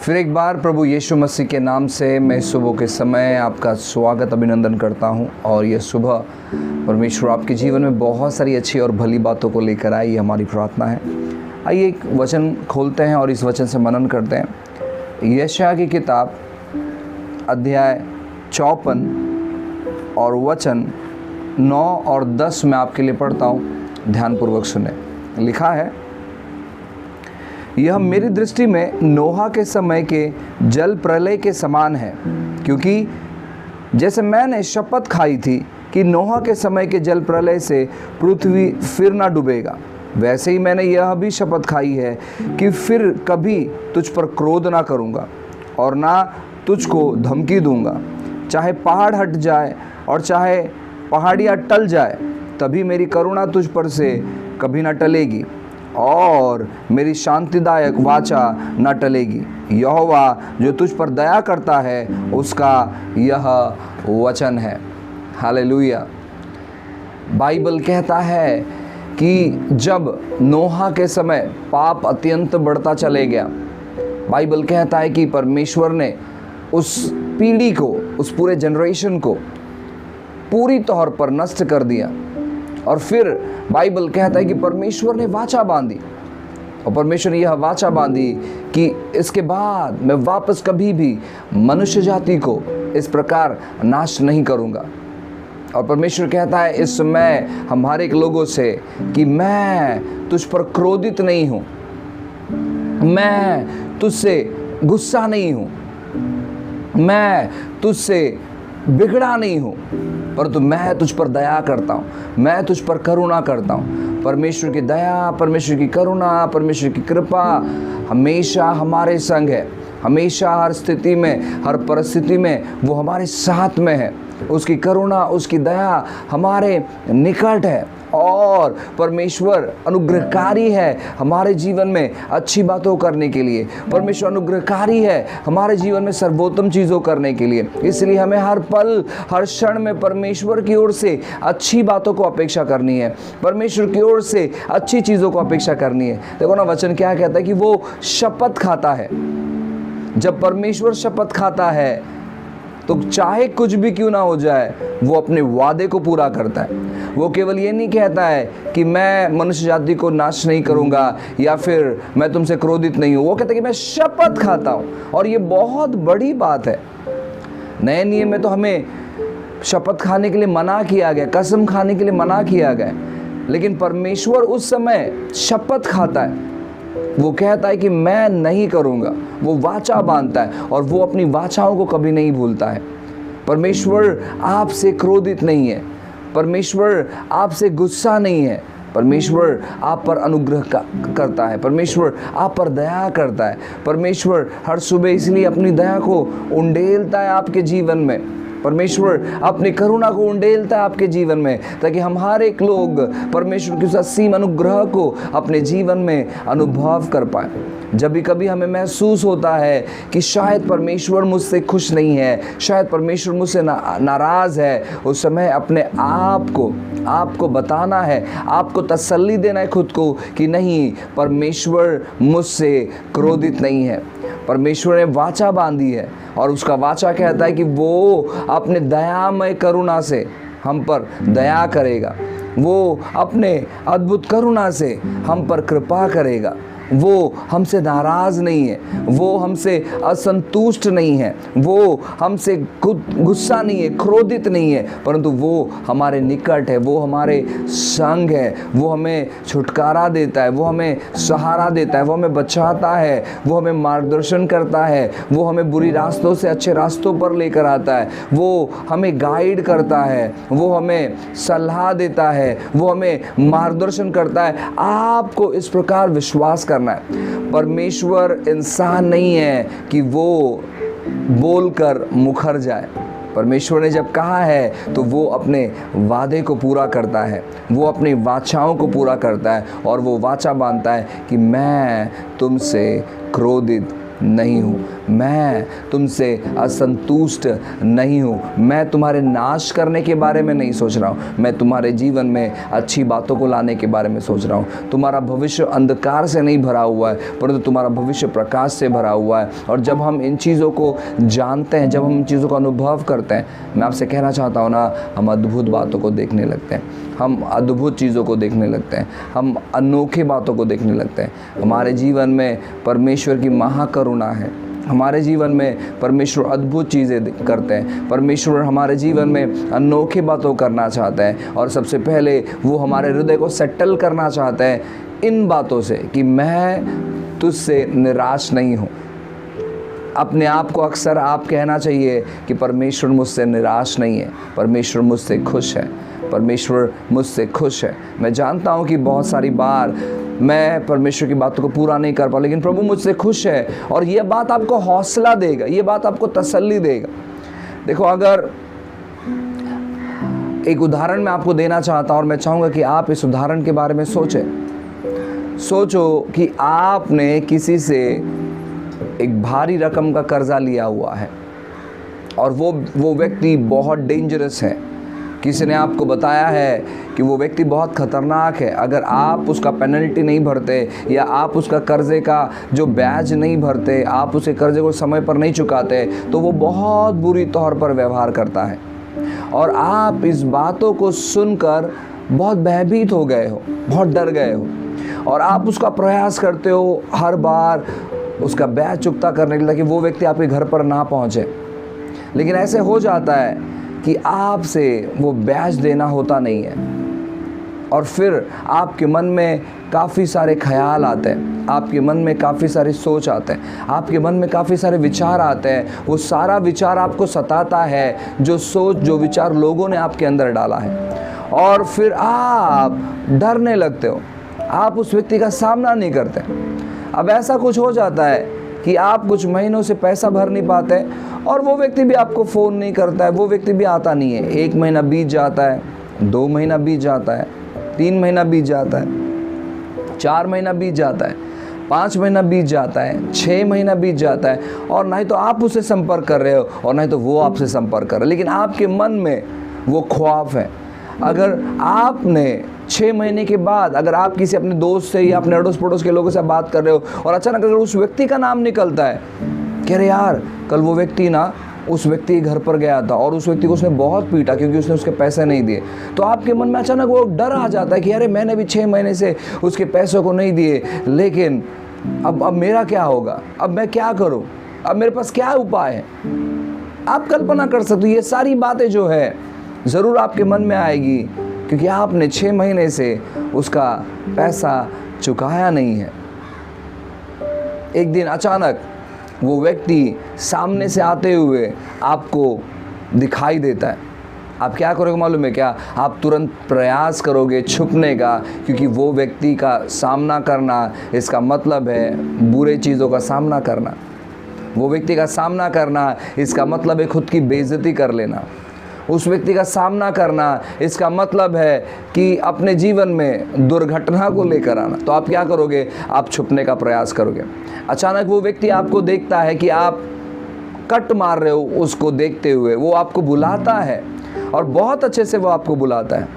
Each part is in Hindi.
फिर एक बार प्रभु यीशु मसीह के नाम से मैं सुबह के समय आपका स्वागत अभिनंदन करता हूं। और ये सुबह परमेश्वर आपके जीवन में बहुत सारी अच्छी और भली बातों को लेकर आई, हमारी प्रार्थना है। आइए एक वचन खोलते हैं और इस वचन से मनन करते हैं। यशायाह की किताब अध्याय 54 और वचन 9 और 10 में आपके लिए पढ़ता हूँ, ध्यानपूर्वक सुने। लिखा है, यह मेरी दृष्टि में नोहा के समय के जल प्रलय के समान है, क्योंकि जैसे मैंने शपथ खाई थी कि नोहा के समय के जल प्रलय से पृथ्वी फिर ना डूबेगा, वैसे ही मैंने यह भी शपथ खाई है कि फिर कभी तुझ पर क्रोध ना करूँगा और ना तुझको धमकी दूंगा। चाहे पहाड़ हट जाए और चाहे पहाड़ियाँ टल जाए, तभी मेरी करुणा तुझ पर से कभी ना टलेगी और मेरी शांतिदायक वाचा न टलेगी। यहोवा जो तुझ पर दया करता है, उसका यह वचन है। हालेलुया। बाइबल कहता है कि जब नोहा के समय पाप अत्यंत बढ़ता चले गया, बाइबल कहता है कि परमेश्वर ने उस पीढ़ी को, उस पूरे जनरेशन को पूरी तौर पर नष्ट कर दिया। और फिर बाइबल कहता है कि परमेश्वर ने वाचा बांधी, और परमेश्वर ने यह वाचा बांधी कि इसके बाद मैं वापस कभी भी मनुष्य जाति को इस प्रकार नाश नहीं करूंगा। और परमेश्वर कहता है इस समय हमारे लोगों से कि मैं तुझ पर क्रोधित नहीं हूं, मैं तुझसे गुस्सा नहीं हूं, मैं तुझसे बिगड़ा नहीं हूं, परंतु मैं तुझ पर दया करता हूँ, मैं तुझ पर करुणा करता हूँ। परमेश्वर की दया, परमेश्वर की करुणा, परमेश्वर की कृपा हमेशा हमारे संग है, हमेशा हर स्थिति में, हर परिस्थिति में वो हमारे साथ में है। उसकी करुणा, उसकी दया हमारे निकट है और परमेश्वर अनुग्रहकारी है हमारे जीवन में अच्छी बातों करने के लिए। परमेश्वर अनुग्रहकारी है हमारे जीवन में सर्वोत्तम चीज़ों करने के लिए। इसलिए हमें हर पल, हर क्षण में परमेश्वर की ओर से अच्छी बातों को अपेक्षा करनी है, परमेश्वर की ओर से अच्छी चीज़ों को अपेक्षा करनी है। देखो ना, वचन क्या कहता है कि वो शपथ खाता है। जब परमेश्वर शपथ खाता है तो चाहे कुछ भी क्यों ना हो जाए, वो अपने वादे को पूरा करता है। वो केवल ये नहीं कहता है कि मैं मनुष्य जाति को नाश नहीं करूंगा या फिर मैं तुमसे क्रोधित नहीं हूं। वो कहता है कि मैं शपथ खाता हूं। और ये बहुत बड़ी बात है। नए नियम में तो हमें शपथ खाने के लिए मना किया गया, कसम खाने के लिए मना किया गया, लेकिन परमेश्वर उस समय शपथ खाता है। वो कहता है कि मैं नहीं करूंगा, वो वाचा बांधता है और वो अपनी वाचाओं को कभी नहीं भूलता है। परमेश्वर आपसे क्रोधित नहीं है, परमेश्वर आपसे गुस्सा नहीं है, परमेश्वर आप पर अनुग्रह करता है, परमेश्वर आप पर दया करता है। परमेश्वर हर सुबह इसलिए अपनी दया को उंडेलता है आपके जीवन में, परमेश्वर अपनी करुणा को उंडेलता है आपके जीवन में, ताकि हम हर एक लोग परमेश्वर के उस असीम अनुग्रह को अपने जीवन में अनुभव कर पाए। जब भी कभी हमें महसूस होता है कि शायद परमेश्वर मुझसे खुश नहीं है, शायद परमेश्वर मुझसे नाराज़ है, उस समय अपने आपको बताना है, आपको तसल्ली देना है खुद को कि नहीं, परमेश्वर मुझसे क्रोधित नहीं है। परमेश्वर ने वाचा बांधी है और उसका वाचा कहता है कि वो अपने दयामय करुणा से हम पर दया करेगा, वो अपने अद्भुत करुणा से हम पर कृपा करेगा। वो हमसे नाराज़ नहीं है, वो हमसे असंतुष्ट नहीं है, वो हमसे गुस्सा नहीं है, क्रोधित नहीं है, परंतु वो हमारे निकट है, वो हमारे संग है, वो हमें छुटकारा देता है, वो हमें सहारा देता है, वो हमें बचाता है, वो हमें मार्गदर्शन करता है, वो हमें बुरी रास्तों से अच्छे रास्तों पर लेकर आता है, वो हमें गाइड करता है, वो हमें सलाह देता है, वो हमें मार्गदर्शन करता है। आपको इस प्रकार विश्वास करना है। परमेश्वर इंसान नहीं है कि वो बोलकर मुखर जाए। परमेश्वर ने जब कहा है तो वो अपने वादे को पूरा करता है, वो अपनी वाचाओं को पूरा करता है और वो वाचा बांधता है कि मैं तुमसे क्रोधित नहीं हूँ, मैं तुमसे असंतुष्ट नहीं हूँ, मैं तुम्हारे नाश करने के बारे में नहीं सोच रहा हूँ, मैं तुम्हारे जीवन में अच्छी बातों को लाने के बारे में सोच रहा हूँ। तुम्हारा भविष्य अंधकार से नहीं भरा हुआ है, परंतु तुम्हारा भविष्य प्रकाश से भरा हुआ है। और जब हम इन चीज़ों को जानते हैं, जब हम इन चीज़ों का अनुभव करते हैं, मैं आपसे कहना चाहता हूँ ना, हम अद्भुत बातों को देखने लगते हैं, हम अद्भुत चीज़ों को देखने लगते हैं, हम अनोखी बातों को देखने लगते हैं। हमारे जीवन में परमेश्वर की महाकरुणा है, हमारे जीवन में परमेश्वर अद्भुत चीज़ें करते हैं, परमेश्वर हमारे जीवन में अनोखी बातों करना चाहते हैं। और सबसे पहले वो हमारे हृदय को सेटल करना चाहते हैं इन बातों से कि मैं तुझसे निराश नहीं हूँ। अपने आप को अक्सर आप कहना चाहिए कि परमेश्वर मुझसे निराश नहीं है, परमेश्वर मुझसे खुश है, परमेश्वर मुझसे खुश है। मैं जानता हूँ कि बहुत सारी बार मैं परमेश्वर की बातों को पूरा नहीं कर पाऊँ, लेकिन प्रभु मुझसे खुश है। और ये बात आपको हौसला देगा, ये बात आपको तसल्ली देगा। देखो, अगर एक उदाहरण मैं आपको देना चाहता हूँ और मैं चाहूँगा कि आप इस उदाहरण के बारे में सोचो कि आपने किसी से एक भारी रकम का कर्जा लिया हुआ है और वो व्यक्ति बहुत डेंजरस है। किसी ने आपको बताया है कि वो व्यक्ति बहुत ख़तरनाक है, अगर आप उसका पेनल्टी नहीं भरते या आप उसका कर्ज़े का जो ब्याज नहीं भरते, आप उसके कर्ज़े को समय पर नहीं चुकाते, तो वो बहुत बुरी तौर पर व्यवहार करता है। और आप इस बातों को सुनकर बहुत भयभीत हो गए हो, बहुत डर गए हो, और आप उसका प्रयास करते हो हर बार उसका ब्याज चुकता करने के लिए कि वो व्यक्ति आपके घर पर ना पहुँचे। लेकिन ऐसे हो जाता है कि आपसे वो ब्याज देना होता नहीं है, और फिर आपके मन में काफ़ी सारे ख्याल आते हैं, आपके मन में काफ़ी सारी सोच आते हैं, आपके मन में काफ़ी सारे विचार आते हैं। वो सारा विचार आपको सताता है, जो सोच जो विचार लोगों ने आपके अंदर डाला है, और फिर आप डरने लगते हो, आप उस व्यक्ति का सामना नहीं करते। अब ऐसा कुछ हो जाता है कि आप कुछ महीनों से पैसा भर नहीं पाते और वो व्यक्ति भी आपको फ़ोन नहीं करता है, वो व्यक्ति भी आता नहीं है। 1 महीना बीत जाता है, 2 महीना बीत जाता है, 3 महीना बीत जाता है, 4 महीना बीत जाता है, 5 महीना बीत जाता है, 6 महीना बीत जाता है, और ना ही तो आप उससे संपर्क कर रहे हो और ना ही तो वो आपसे संपर्क कर रहे हो, लेकिन आपके मन में वो ख्वाब है। अगर आपने 6 महीने के बाद अगर आप किसी अपने दोस्त से या अपने अड़ोस पड़ोस के लोगों से बात कर रहे हो और अचानक अगर उस व्यक्ति का नाम निकलता है कि अरे यार, कल वो व्यक्ति ना उस व्यक्ति के घर पर गया था और उस व्यक्ति को उसने बहुत पीटा क्योंकि उसने उसके पैसे नहीं दिए, तो आपके मन में अचानक वो डर आ जाता है कि अरे मैंने भी 6 महीने से उसके पैसों को नहीं दिए, लेकिन अब मेरा क्या होगा, अब मैं क्या करूं, अब मेरे पास क्या उपाय है। आप कल्पना कर सकते हो ये सारी बातें जो है ज़रूर आपके मन में आएगी, क्योंकि आपने 6 महीने से उसका पैसा चुकाया नहीं है। एक दिन अचानक वो व्यक्ति सामने से आते हुए आपको दिखाई देता है, आप क्या करोगे मालूम है क्या? आप तुरंत प्रयास करोगे छुपने का, क्योंकि वो व्यक्ति का सामना करना इसका मतलब है बुरे चीज़ों का सामना करना। वो व्यक्ति का सामना करना इसका मतलब है खुद की बेइज्जती कर लेना। उस व्यक्ति का सामना करना इसका मतलब है कि अपने जीवन में दुर्घटना को लेकर आना। तो आप क्या करोगे? आप छुपने का प्रयास करोगे। अचानक वो व्यक्ति आपको देखता है कि आप कट मार रहे हो, उसको देखते हुए वो आपको बुलाता है और बहुत अच्छे से वो आपको बुलाता है,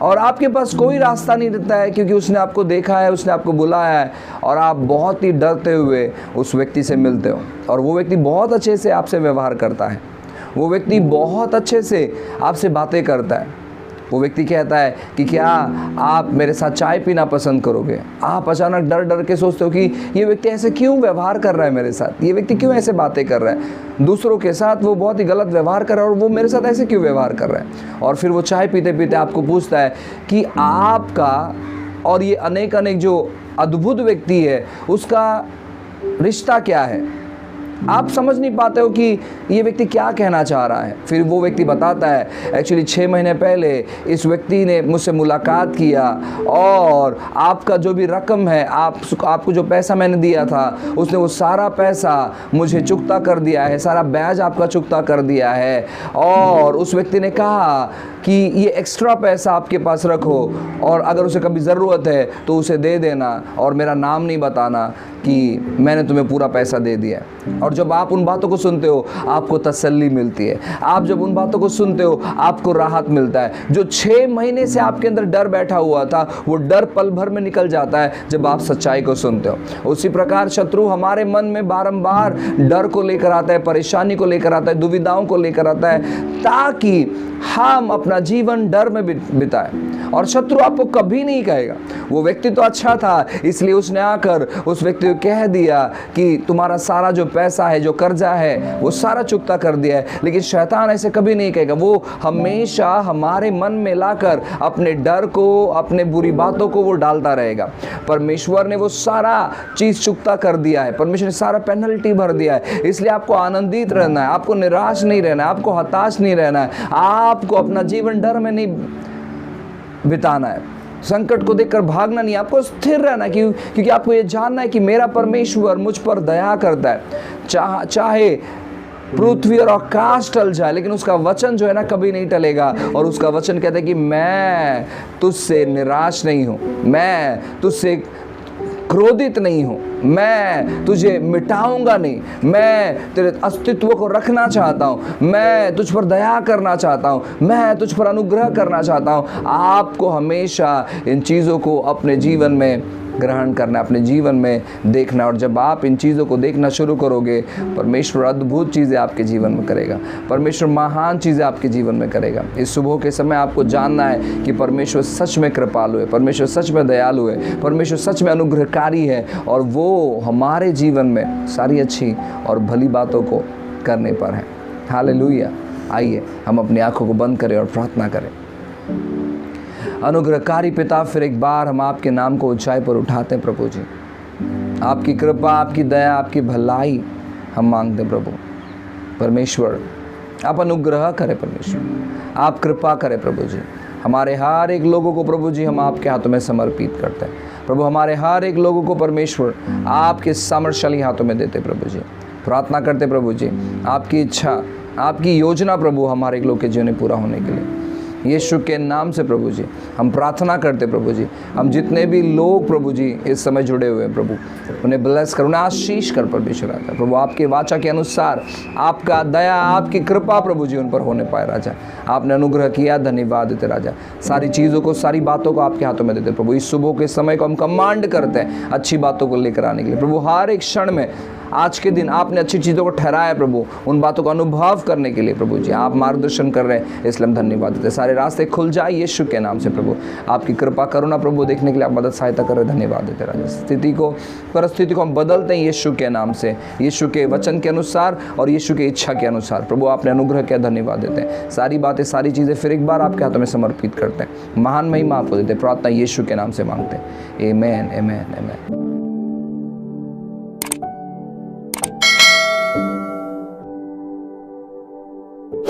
और आपके पास कोई रास्ता नहीं रहता है क्योंकि उसने आपको देखा है, उसने आपको बुलाया है, और आप बहुत ही डरते हुए उस व्यक्ति से मिलते हो। और वो व्यक्ति बहुत अच्छे से आपसे व्यवहार करता है, वो व्यक्ति बहुत अच्छे से आपसे बातें करता है। वो व्यक्ति कहता है कि क्या आप मेरे साथ चाय पीना पसंद करोगे? आप अचानक डर डर के सोचते हो कि ये व्यक्ति ऐसे क्यों व्यवहार कर रहा है मेरे साथ, ये व्यक्ति क्यों ऐसे बातें कर रहा है, दूसरों के साथ वो बहुत ही गलत व्यवहार कर रहा है और वो मेरे साथ ऐसे क्यों व्यवहार कर रहा है। और फिर वो चाय पीते पीते आपको पूछता है कि आपका और ये अनेक जो अद्भुत व्यक्ति है उसका रिश्ता क्या है। आप समझ नहीं पाते हो कि ये व्यक्ति क्या कहना चाह रहा है। फिर वो व्यक्ति बताता है, एक्चुअली 6 महीने पहले इस व्यक्ति ने मुझसे मुलाकात किया और आपका जो भी रकम है, आपको जो पैसा मैंने दिया था, उसने वो सारा पैसा मुझे चुकता कर दिया है, सारा ब्याज आपका चुकता कर दिया है। और उस व्यक्ति ने कहा कि ये एक्स्ट्रा पैसा आपके पास रखो और अगर उसे कभी ज़रूरत है तो उसे दे देना और मेरा नाम नहीं बताना कि मैंने तुम्हें पूरा पैसा दे दिया। और जब आप उन बातों को सुनते हो आपको तसल्ली मिलती है। आप जब उन बातों को सुनते हो आपको राहत मिलता है। जो 6 महीने से आपके अंदर डर बैठा हुआ था, वो डर पल भर में निकल जाता है जब आप सच्चाई को सुनते हो। उसी प्रकार शत्रु हमारे मन में बारंबार डर को लेकर आता है, परेशानी को लेकर आता है, दुविधाओं को लेकर आता है, ताकि हम अपना जीवन डर में बिताएं। और शत्रु आपको कभी नहीं कहेगा वो व्यक्ति तो अच्छा था, इसलिए उसने आकर उस व्यक्ति को कह दिया कि तुम्हारा सारा जो पैसा है, जो कर्जा है, वो सारा चुकता कर दिया है। लेकिन शैतान ऐसे कभी नहीं कहेगा। वो हमेशा हमारे मन में लाकर अपने डर को, अपने बुरी बातों को वो डालता रहेगा। परमेश्वर ने वो सारा चीज़ चुकता कर दिया है, परमेश्वर ने सारा पेनल्टी भर दिया है। इसलिए आपको आनंदित रहना है, आपको निराश नहीं रहना है, आपको हताश नहीं रहना है, आपको अपना जीवन डर में नहीं बिताना है, संकट को देखकर भागना नहीं, आपको स्थिर रहना है। क्योंकि आपको ये जानना है कि मेरा परमेश्वर मुझ पर दया करता है। चाहे पृथ्वी और आकाश टल जाए, लेकिन उसका वचन जो है ना कभी नहीं टलेगा। और उसका वचन कहता है कि मैं तुझसे निराश नहीं हूँ, मैं तुझसे क्रोधित नहीं हूँ, मैं तुझे मिटाऊंगा नहीं, मैं तेरे अस्तित्व को रखना चाहता हूँ, मैं तुझ पर दया करना चाहता हूँ, मैं तुझ पर अनुग्रह करना चाहता हूँ। आपको हमेशा इन चीज़ों को अपने जीवन में ग्रहण करना, अपने जीवन में देखना। और जब आप इन चीज़ों को देखना शुरू करोगे, परमेश्वर अद्भुत चीज़ें आपके जीवन में करेगा, परमेश्वर महान चीज़ें आपके जीवन में करेगा। इस सुबह के समय आपको जानना है कि परमेश्वर सच में कृपालु है, परमेश्वर सच में दयालु है, परमेश्वर सच में अनुग्रहकारी है और वो हमारे जीवन में सारी अच्छी और भली बातों को करने पर है। हालेलुया। आइए हम अपनी आंखों को बंद करें और प्रार्थना करें। अनुग्रहकारी पिता, फिर एक बार हम आपके नाम को ऊंचाई पर उठाते हैं प्रभु जी। आपकी कृपा, आपकी दया, आपकी भलाई हम मांगते हैं प्रभु। परमेश्वर आप अनुग्रह करें, परमेश्वर आप कृपा करें प्रभु जी। हमारे हर एक लोगों को प्रभु जी हम आपके हाथों में समर्पित करते हैं प्रभु। हमारे हर एक लोगों को परमेश्वर आपके सामर्थ्यशाली हाथों में देते प्रभु जी। प्रार्थना करते प्रभु जी, आपकी इच्छा, आपकी योजना प्रभु हमारे एक लोग के जीवन में पूरा होने के लिए यीशु के नाम से प्रभु जी हम प्रार्थना करते प्रभु जी। हम जितने भी लोग प्रभु जी इस समय जुड़े हुए हैं प्रभु, उन्हें ब्लेस कर, उन्हें आशीष कर परमेश्वर राजा। प्रभु आपके वाचा के अनुसार आपका दया, आपकी कृपा प्रभु जी उन पर होने पाए राजा। आपने अनुग्रह किया, धन्यवाद देते राजा। सारी चीज़ों को, सारी बातों को आपके हाथों में देते प्रभु। इस सुबह के समय को हम कमांड करते हैं अच्छी बातों को लेकर आने के लिए प्रभु। हर एक क्षण में आज के दिन आपने अच्छी चीज़ों को ठहराया प्रभु, उन बातों का अनुभव करने के लिए प्रभु जी आप मार्गदर्शन कर रहे हैं, इसलिए हम धन्यवाद देते हैं। सारे रास्ते खुल जाए यीशु के नाम से प्रभु। आपकी कृपा करुणा प्रभु देखने के लिए आप मदद सहायता कर रहे हैं, धन्यवाद देते राजा। स्थिति को, परिस्थिति को हम बदलते हैं यीशु के नाम से, यीशु के वचन के अनुसार और यीशु की इच्छा के अनुसार प्रभु। आपने अनुग्रह किया, धन्यवाद देते हैं। सारी बातें, सारी चीज़ें फिर एक बार आपके हाथों में समर्पित करते हैं। महान महिमा आपको देते हैं। प्रार्थना यीशु के नाम से मांगते हैं। आमेन, आमेन, आमेन।